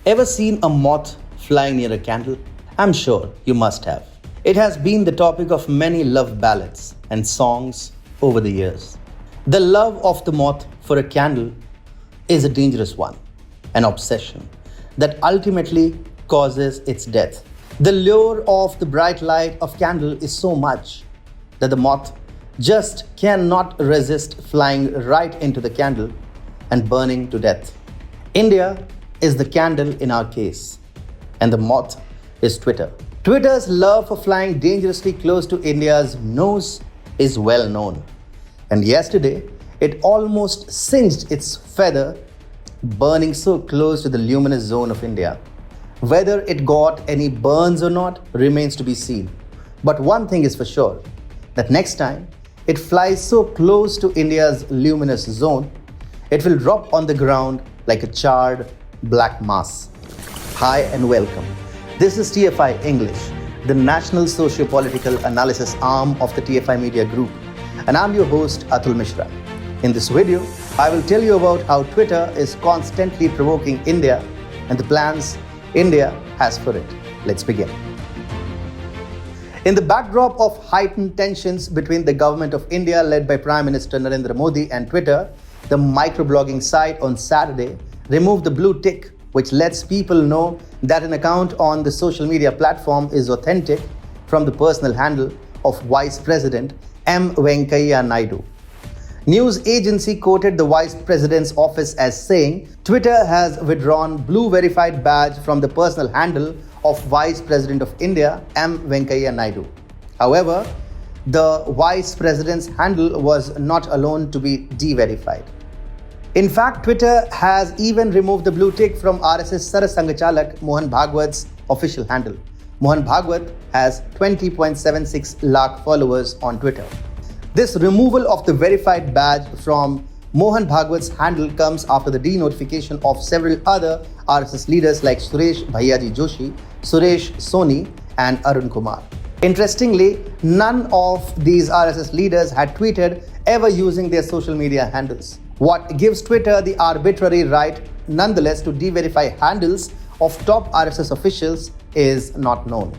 Ever seen a moth flying near a candle? I'm sure you must have. It has been the topic of many love ballads and songs over the years. The love of the moth for a candle is a dangerous one, an obsession that ultimately causes its death. The lure of the bright light of candle is so much that the moth just cannot resist flying right into the candle and burning to death. India is the candle in our case, and the moth is Twitter. Twitter's love for flying dangerously close to India's nose is well known. And yesterday, it almost singed its feather, burning so close to the luminous zone of India. Whether it got any burns or not remains to be seen. But one thing is for sure, that next time it flies so close to India's luminous zone, it will drop on the ground like a charred black mass. Hi and welcome. This is TFI English, the National Socio-Political Analysis arm of the TFI Media Group, and I'm your host Atul Mishra. In this video, I will tell you about how Twitter is constantly provoking India and the plans India has for it. Let's begin. In the backdrop of heightened tensions between the government of India led by Prime Minister Narendra Modi and Twitter, the microblogging site on Saturday removed the blue tick, which lets people know that an account on the social media platform is authentic from the personal handle of Vice President M. Venkaiah Naidu. News agency quoted the Vice President's office as saying, Twitter has withdrawn blue verified badge from the personal handle of Vice President of India, M. Venkaiah Naidu. However, the Vice President's handle was not alone to be de-verified. In fact, Twitter has even removed the blue tick from RSS Sarasangachalak Mohan Bhagwat's official handle. Mohan Bhagwat has 20.76 lakh followers on Twitter. This removal of the verified badge from Mohan Bhagwat's handle comes after the de-notification of several other RSS leaders like Suresh Bhaiyaji Joshi, Suresh Soni and Arun Kumar. Interestingly, none of these RSS leaders had tweeted ever using their social media handles. What gives Twitter the arbitrary right nonetheless to de-verify handles of top RSS officials is not known.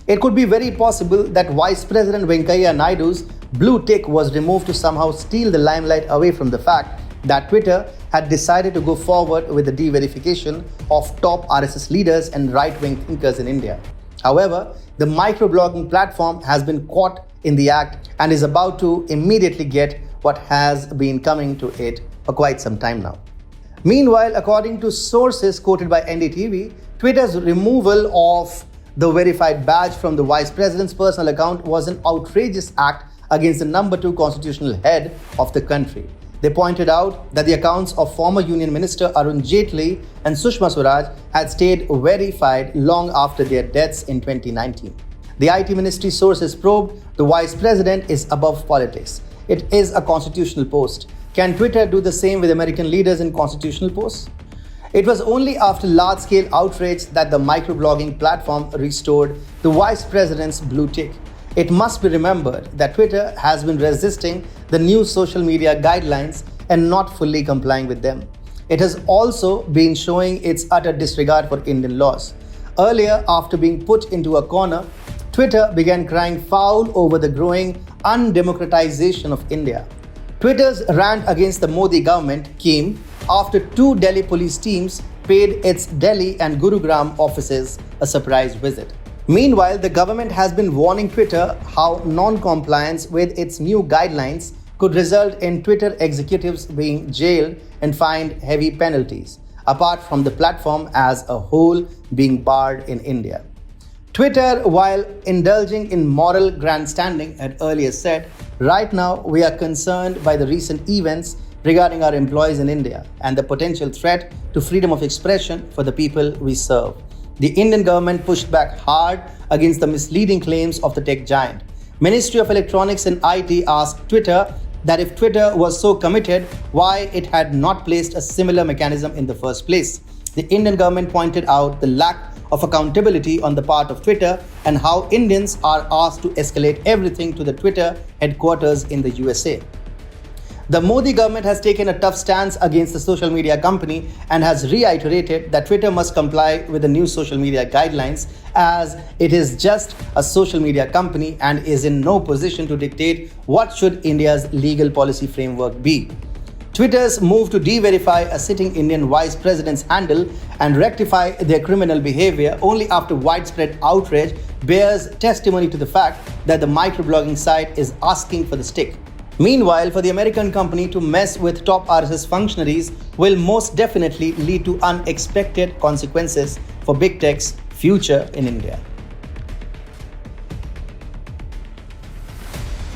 It could be very possible that Vice President Venkaiah Naidu's blue tick was removed to somehow steal the limelight away from the fact that Twitter had decided to go forward with the de-verification of top RSS leaders and right-wing thinkers in India. However, the microblogging platform has been caught in the act and is about to immediately get what has been coming to it for quite some time now. Meanwhile, according to sources quoted by NDTV, Twitter's removal of the verified badge from the Vice President's personal account was an outrageous act against the number 2 constitutional head of the country. They pointed out that the accounts of former Union Minister Arun Jaitley and Sushma Swaraj had stayed verified long after their deaths in 2019. The IT Ministry sources probe the Vice President is above politics. It is a constitutional post. Can Twitter do the same with American leaders in constitutional posts? It was only after large-scale outrage that the microblogging platform restored the Vice President's blue tick. It must be remembered that Twitter has been resisting the new social media guidelines and not fully complying with them. It has also been showing its utter disregard for Indian laws. Earlier, after being put into a corner, Twitter began crying foul over the growing undemocratization of India. Twitter's rant against the Modi government came after 2 Delhi police teams paid its Delhi and Gurugram offices a surprise visit. Meanwhile, the government has been warning Twitter how non-compliance with its new guidelines could result in Twitter executives being jailed and fined heavy penalties, apart from the platform as a whole being barred in India. Twitter, while indulging in moral grandstanding, had earlier said, right now we are concerned by the recent events regarding our employees in India and the potential threat to freedom of expression for the people we serve. The Indian government pushed back hard against the misleading claims of the tech giant. Ministry of Electronics and IT asked Twitter that if Twitter was so committed, why it had not placed a similar mechanism in the first place. The Indian government pointed out the lack of accountability on the part of Twitter and how Indians are asked to escalate everything to the Twitter headquarters in the USA. The Modi government has taken a tough stance against the social media company and has reiterated that Twitter must comply with the new social media guidelines, as it is just a social media company and is in no position to dictate what should India's legal policy framework be. Twitter's move to de-verify a sitting Indian vice president's handle and rectify their criminal behavior only after widespread outrage bears testimony to the fact that the microblogging site is asking for the stick. Meanwhile, for the American company to mess with top RSS functionaries will most definitely lead to unexpected consequences for big tech's future in India.